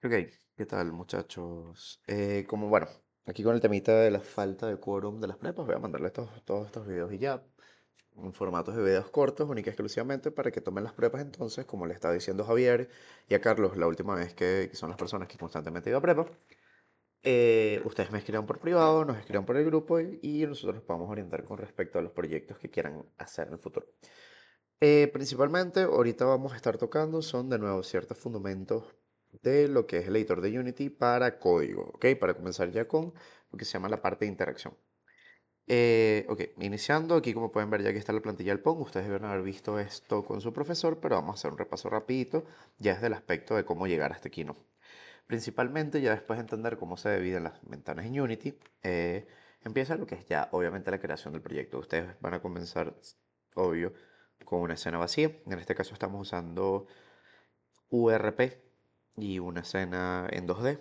Ok, ¿qué tal muchachos? Como bueno, aquí con el temita de la falta de quórum de las prepas, voy a mandarles todos estos videos y ya, en formatos de videos cortos, única y exclusivamente para que tomen las prepas entonces, como le estaba diciendo Javier y a Carlos la última vez que son las personas que constantemente ido a prepa. Ustedes me escriban por privado, nos escriban por el grupo y nosotros nos podemos orientar con respecto a los proyectos que quieran hacer en el futuro. Principalmente, ahorita vamos a estar tocando son de nuevo ciertos fundamentos de lo que es el editor de Unity para código, ¿ok? Para comenzar ya con lo que se llama la parte de interacción. Ok, iniciando, aquí como pueden ver ya que está la plantilla del Pong, ustedes deben haber visto esto con su profesor, pero vamos a hacer un repaso rapidito, ya desde el aspecto de cómo llegar hasta aquí, ¿no? Principalmente, ya después de entender cómo se dividen las ventanas en Unity, empieza lo que es ya obviamente la creación del proyecto. Ustedes van a comenzar, obvio, con una escena vacía. En este caso estamos usando URP y una escena en 2D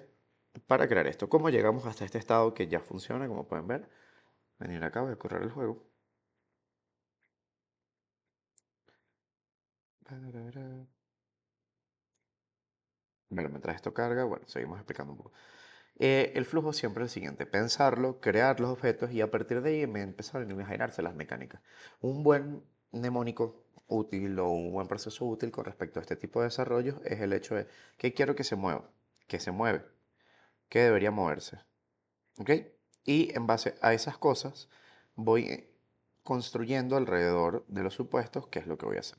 para crear esto. ¿Cómo llegamos hasta este estado que ya funciona? Como pueden ver, venir acá, voy a correr el juego. Bueno, mientras esto carga, bueno, seguimos explicando un poco. El flujo siempre es el siguiente, pensarlo, crear los objetos y a partir de ahí me empezar a imaginarse las mecánicas. Un buen mnemónico útil o un buen proceso útil con respecto a este tipo de desarrollos es el hecho de que quiero que se mueva, que se mueve, que debería moverse, ¿ok? Y en base a esas cosas voy construyendo alrededor de los supuestos qué es lo que voy a hacer.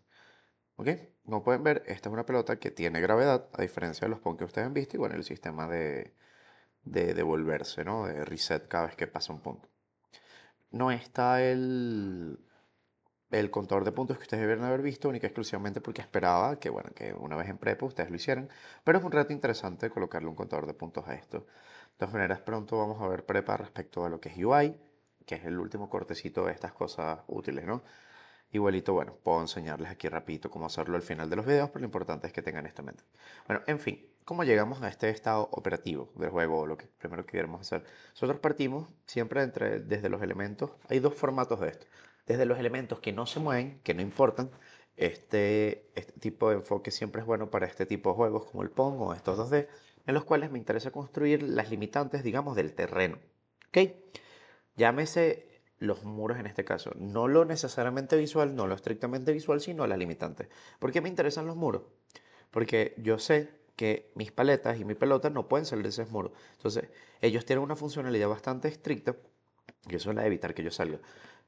¿Ok? Como pueden ver, esta es una pelota que tiene gravedad, a diferencia de los Pong que ustedes han visto, y bueno, el sistema de devolverse, ¿no? De reset cada vez que pasa un punto. No está el contador de puntos que ustedes debieron haber visto, única y exclusivamente porque esperaba que, bueno, que una vez en prepa ustedes lo hicieran, pero es un reto interesante colocarle un contador de puntos a esto. De todas maneras, pronto vamos a ver prepa respecto a lo que es UI, que es el último cortecito de estas cosas útiles, ¿no? Igualito, bueno, puedo enseñarles aquí rapidito cómo hacerlo al final de los videos, pero lo importante es que tengan esto en mente. Bueno, en fin, ¿cómo llegamos a este estado operativo del juego o lo que primero que queremos hacer? Nosotros partimos siempre desde los elementos. Hay dos formatos de esto. Desde los elementos que no se mueven, que no importan. Este tipo de enfoque siempre es bueno para este tipo de juegos como el Pong o estos 2D, en los cuales me interesa construir las limitantes, digamos, del terreno. ¿Ok? Llámese los muros en este caso. No lo necesariamente visual, no lo estrictamente visual, sino la limitante. ¿Por qué me interesan los muros? Porque yo sé que mis paletas y mi pelota no pueden salir de ese muro. Entonces, ellos tienen una funcionalidad bastante estricta, que eso es la de evitar que yo salga.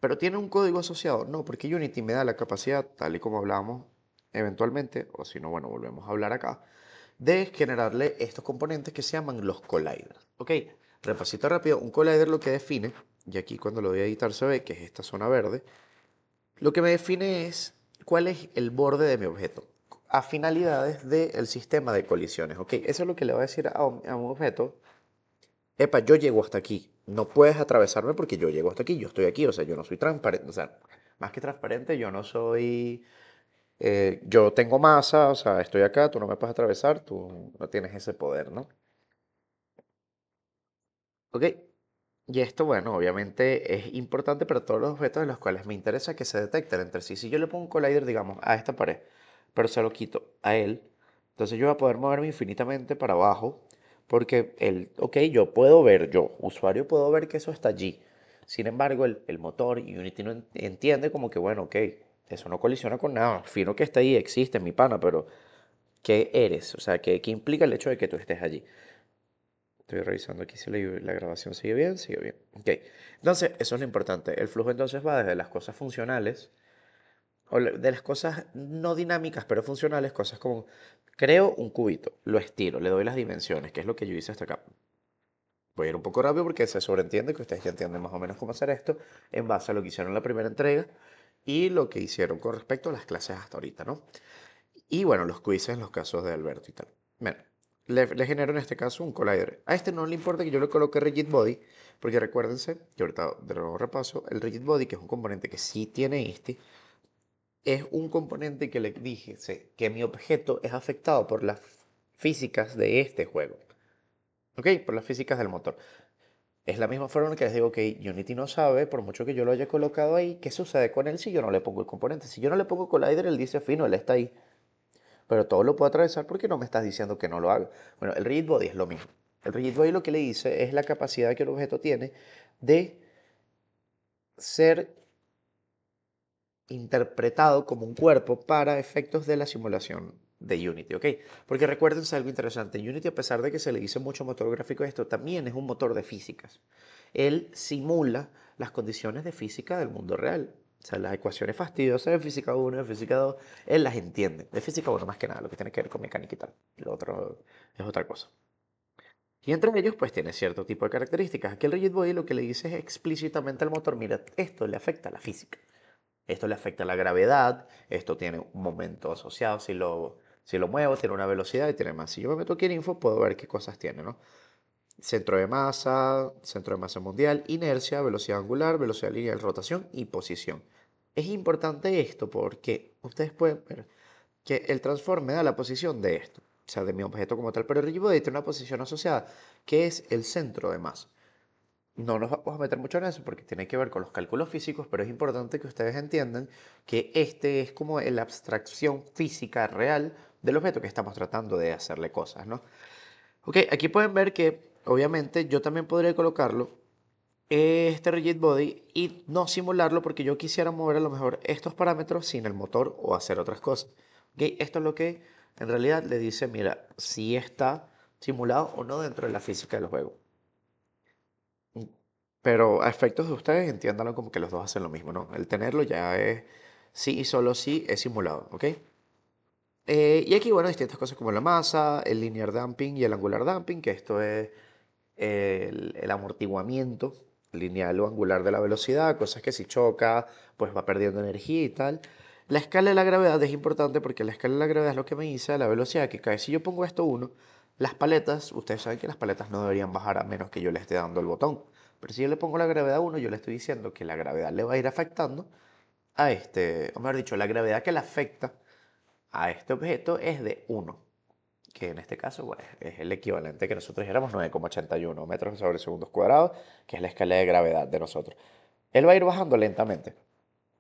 Pero tiene un código asociado. No, porque Unity me da la capacidad, tal y como hablábamos eventualmente, o si no, bueno, volvemos a hablar acá, de generarle estos componentes que se llaman los colliders. Ok, repasito rápido, un collider lo que define, y aquí cuando lo voy a editar se ve que es esta zona verde, lo que me define es cuál es el borde de mi objeto a finalidades del sistema de colisiones. Ok, eso es lo que le va a decir a un objeto, epa, yo llego hasta aquí, no puedes atravesarme porque yo llego hasta aquí, yo estoy aquí, o sea, yo no soy transparente, o sea, más que transparente, yo no soy yo tengo masa, o sea, estoy acá, tú no me puedes atravesar, tú no tienes ese poder, ¿no? Ok, y esto, bueno, obviamente es importante para todos los objetos en los cuales me interesa que se detecten entre sí. Si yo le pongo un collider, digamos, a esta pared, pero se lo quito a él, entonces yo voy a poder moverme infinitamente para abajo, porque ok, yo puedo ver, yo, usuario, puedo ver que eso está allí. Sin embargo, el motor y Unity no entiende como que, bueno, ok, eso no colisiona con nada, fino que está ahí, existe, mi pana, pero ¿qué eres? O sea, ¿qué implica el hecho de que tú estés allí? Estoy revisando aquí si la grabación sigue bien, sigue bien. Ok, entonces eso es lo importante. El flujo entonces va desde las cosas funcionales, o de las cosas no dinámicas, pero funcionales, cosas como creo un cubito, lo estiro, le doy las dimensiones, que es lo que yo hice hasta acá. Voy a ir un poco rápido porque se sobreentiende que ustedes ya entienden más o menos cómo hacer esto en base a lo que hicieron en la primera entrega y lo que hicieron con respecto a las clases hasta ahorita, ¿no? Y bueno, los quizzes en los casos de Alberto y tal. Bueno, le genero en este caso un collider. A este no le importa que yo le coloque rigid body, porque recuérdense, que ahorita de nuevo repaso, el rigid body, que es un componente que sí tiene este, es un componente que le dije que mi objeto es afectado por las físicas de este juego. ¿Ok? Por las físicas del motor. Es la misma forma en que les digo que Unity no sabe, por mucho que yo lo haya colocado ahí, qué sucede con él si yo no le pongo el componente. Si yo no le pongo collider, él dice, fino, él está ahí. pero todo lo puedo atravesar porque no me estás diciendo que no lo haga. Bueno, el rigid body es lo mismo. El rigid body lo que le dice es la capacidad que el objeto tiene de ser interpretado como un cuerpo para efectos de la simulación de Unity, ¿ok? Porque recuérdense algo interesante, Unity, a pesar de que se le dice mucho motor gráfico a esto, también es un motor de físicas. Él simula las condiciones de física del mundo real. O sea, las ecuaciones fastidiosas de física 1, de física 2, él las entiende. De física 1 más que nada, lo que tiene que ver con mecánica y tal. Lo otro es otra cosa. Y entre ellos, pues tiene cierto tipo de características. Aquí el Rigid Body lo que le dice es explícitamente al motor, mira, esto le afecta a la física. Esto le afecta a la gravedad, esto tiene un momento asociado, si lo muevo tiene una velocidad y tiene más. Si yo me meto aquí en info puedo ver qué cosas tiene, ¿no? Centro de masa mundial, inercia, velocidad angular, velocidad lineal, rotación y posición. Es importante esto porque ustedes pueden ver que el transforme da la posición de esto, o sea, de mi objeto como tal, pero el rigid body tiene una posición asociada que es el centro de masa. No nos vamos a meter mucho en eso porque tiene que ver con los cálculos físicos, pero es importante que ustedes entiendan que este es como la abstracción física real del objeto que estamos tratando de hacerle cosas, ¿no? Ok, aquí pueden ver que obviamente yo también podría colocarlo este rigid body y no simularlo porque yo quisiera mover a lo mejor estos parámetros sin el motor o hacer otras cosas. Ok, esto es lo que en realidad le dice, mira, si está simulado o no dentro de la física del juego. Pero a efectos de ustedes, entiéndanlo como que los dos hacen lo mismo, ¿no? El tenerlo ya es sí y solo sí es simulado, ¿ok? Y aquí, bueno, distintas cosas como la masa, el linear damping y el angular damping, que esto es el amortiguamiento lineal o angular de la velocidad, cosas que si choca, pues va perdiendo energía y tal. La escala de la gravedad es importante porque la escala de la gravedad es lo que me dice la velocidad que cae. Si yo pongo esto 1, las paletas, ustedes saben que las paletas no deberían bajar a menos que yo le esté dando el botón. Pero si yo le pongo la gravedad 1, yo le estoy diciendo que la gravedad le va a ir afectando a este, o mejor dicho, la gravedad que le afecta a este objeto es de 1, que en este caso pues, es el equivalente que nosotros dijéramos 9,81 metros sobre segundos cuadrados, que es la escala de gravedad de nosotros. Él va a ir bajando lentamente,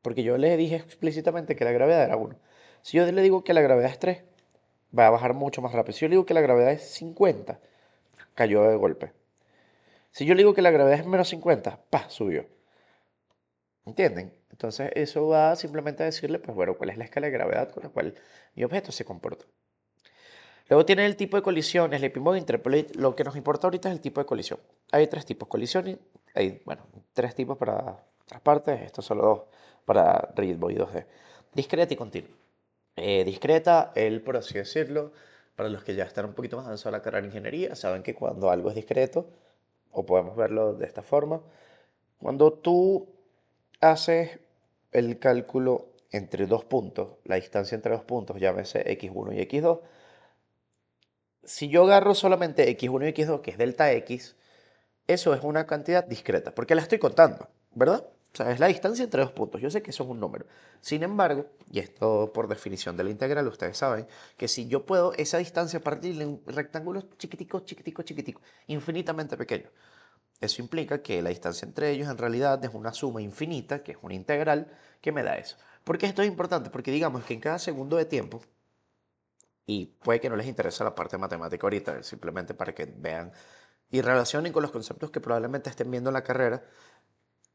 porque yo le dije explícitamente que la gravedad era 1. Si yo le digo que la gravedad es 3, va a bajar mucho más rápido. Si yo le digo que la gravedad es 50, cayó de golpe. Si yo le digo que la gravedad es menos 50, ¡pah! Subió. ¿Entienden? Entonces eso va simplemente a decirle, pues bueno, cuál es la escala de gravedad con la cual mi objeto se comporta. Luego tiene el tipo de colisiones, el Epimob Interpolate. Lo que nos importa ahorita es el tipo de colisión. Hay tres tipos, colisiones, hay, bueno, tres tipos para otras partes, estos son los dos para Rigid Body 2D. Discreta y continua. Discreta, por así decirlo, para los que ya están un poquito más avanzados en la carrera de ingeniería, saben que cuando algo es discreto, o podemos verlo de esta forma, cuando tú haces el cálculo entre dos puntos, la distancia entre dos puntos, llámese x1 y x2, si yo agarro solamente x1 y x2, que es delta x, eso es una cantidad discreta, porque la estoy contando, ¿verdad? O sea, es la distancia entre dos puntos. Yo sé que eso es un número. Sin embargo, y esto por definición de la integral, ustedes saben que si yo puedo esa distancia partirla en rectángulos chiquiticos, chiquiticos, chiquiticos, infinitamente pequeños, eso implica que la distancia entre ellos en realidad es una suma infinita, que es una integral, que me da eso. ¿Por qué esto es importante? Porque digamos que en cada segundo de tiempo, y puede que no les interese la parte matemática ahorita, simplemente para que vean y relacionen con los conceptos que probablemente estén viendo en la carrera,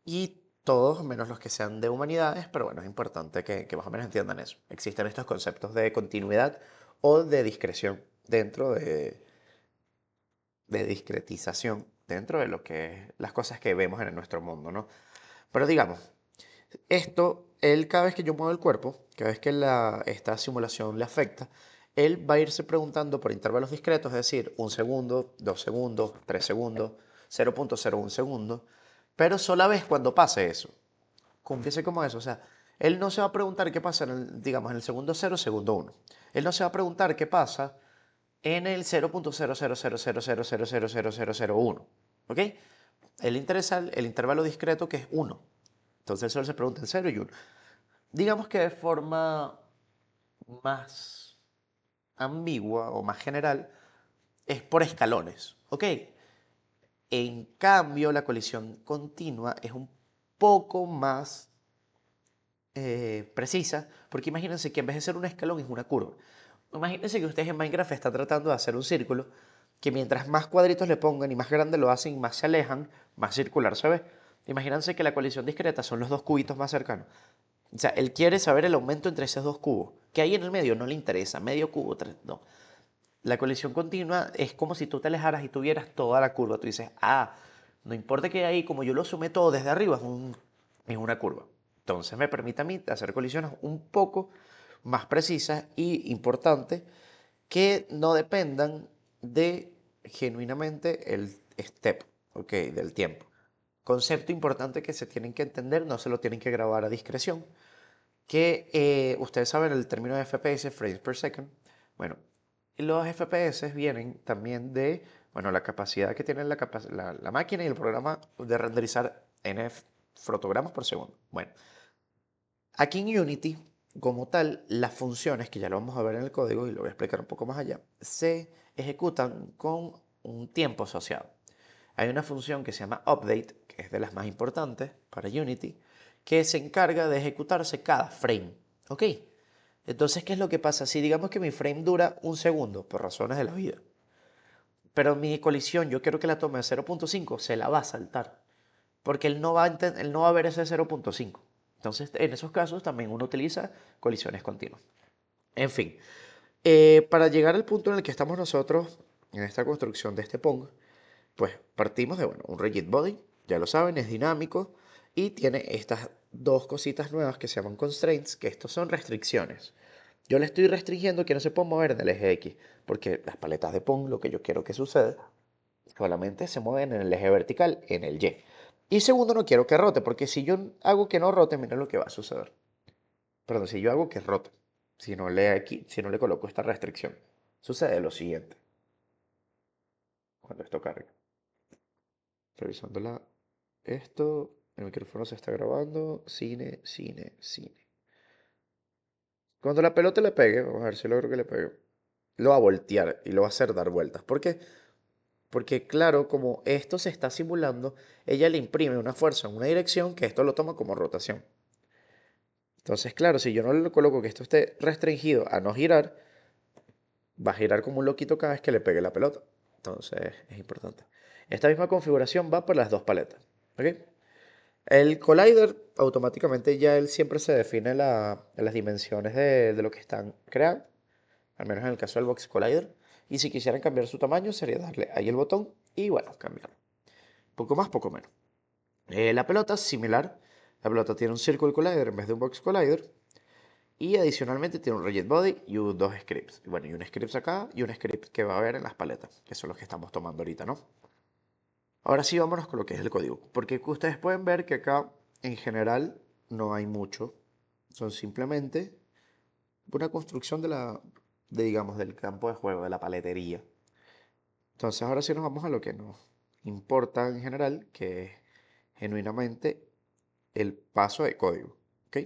y todos, menos los que sean de humanidades, pero bueno, es importante que más o menos entiendan eso. Existen estos conceptos de continuidad o de discreción dentro de discretización dentro de lo que es las cosas que vemos en nuestro mundo, ¿no? Pero digamos, esto, él cada vez que yo muevo el cuerpo, cada vez que esta simulación le afecta, él va a irse preguntando por intervalos discretos, es decir, 1 segundo, 2 segundos, 3 segundos, 0,01 segundo, pero sola vez cuando pase eso, cúmplice como eso, o sea, él no se va a preguntar qué pasa digamos, en el segundo 0, segundo 1. Él no se va a preguntar qué pasa en el 0,00000000001, ¿ok? Él interesa el intervalo discreto que es 1. Entonces él solo se pregunta en 0 y 1. Digamos que de forma más ambigua o más general es por escalones, ¿ok? En cambio, la colisión continua es un poco más precisa, porque imagínense que en vez de ser un escalón es una curva. Imagínense que ustedes en Minecraft están tratando de hacer un círculo que mientras más cuadritos le pongan y más grande lo hacen y más se alejan, más circular se ve. Imagínense que la colisión discreta son los dos cubitos más cercanos. O sea, él quiere saber el aumento entre esos dos cubos. Que hay en el medio no le interesa, medio cubo, tres, no. La colisión continua es como si tú te alejaras y tuvieras toda la curva. Tú dices, ah, no importa que ahí, como yo lo sumé todo desde arriba, es una curva. Entonces me permite a mí hacer colisiones un poco más precisas y importantes que no dependan de genuinamente el step, ok, del tiempo. Concepto importante que se tienen que entender, no se lo tienen que grabar a discreción, que ustedes saben el término de FPS, frames per second. Bueno, los FPS vienen también de, bueno, la capacidad que tiene la máquina y el programa de renderizar n fotogramas por segundo. Bueno, aquí en Unity, como tal, las funciones, que ya lo vamos a ver en el código y lo voy a explicar un poco más allá, se ejecutan con un tiempo asociado. Hay una función que se llama update, que es de las más importantes para Unity, que se encarga de ejecutarse cada frame. ¿Ok? Entonces, ¿qué es lo que pasa? Si digamos que mi frame dura un segundo, por razones de la vida, pero mi colisión yo quiero que la tome a 0.5, se la va a saltar, porque él no va a ver ese 0.5. Entonces, en esos casos también uno utiliza colisiones continuas. En fin, para llegar al punto en el que estamos nosotros en esta construcción de este Pong, pues partimos de, bueno, un rigid body, ya lo saben, es dinámico y tiene estas dos cositas nuevas que se llaman constraints, que estos son restricciones. Yo le estoy restringiendo que no se pueda mover en el eje X, porque las paletas de Pong, lo que yo quiero que suceda, solamente se mueven en el eje vertical, en el Y. Y segundo, no quiero que rote, porque si yo hago que no rote, mira lo que va a suceder. Perdón, si yo hago que rote, si no le coloco esta restricción, sucede lo siguiente, cuando esto carga. Revisándola, esto, el micrófono se está grabando, cine, cine, cine. Cuando la pelota le pegue, vamos a ver si logro que le pegue, lo va a voltear y lo va a hacer dar vueltas. ¿Por qué? Porque claro, como esto se está simulando, ella le imprime una fuerza en una dirección que esto lo toma como rotación. Entonces, claro, si yo no le coloco que esto esté restringido a no girar, va a girar como un loquito cada vez que le pegue la pelota. Entonces, es importante. Esta misma configuración va por las dos paletas. ¿Ok? El collider, automáticamente ya él siempre se define las dimensiones de lo que están creando, al menos en el caso del Box Collider. Y si quisieran cambiar su tamaño, sería darle ahí el botón y bueno, cambiar. Poco más, poco menos. La pelota es similar. La pelota tiene un Circle Collider en vez de un Box Collider. Y adicionalmente tiene un Rigid Body y dos scripts. Y bueno, y un script acá y un script que va a haber en las paletas, que son los que estamos tomando ahorita, ¿no? Ahora sí, vámonos con lo que es el código. Porque ustedes pueden ver que acá, en general, no hay mucho. Son simplemente una construcción digamos, del campo de juego, de la paletería. Entonces, ahora sí nos vamos a lo que nos importa en general, que es genuinamente el paso de código. ¿Ok?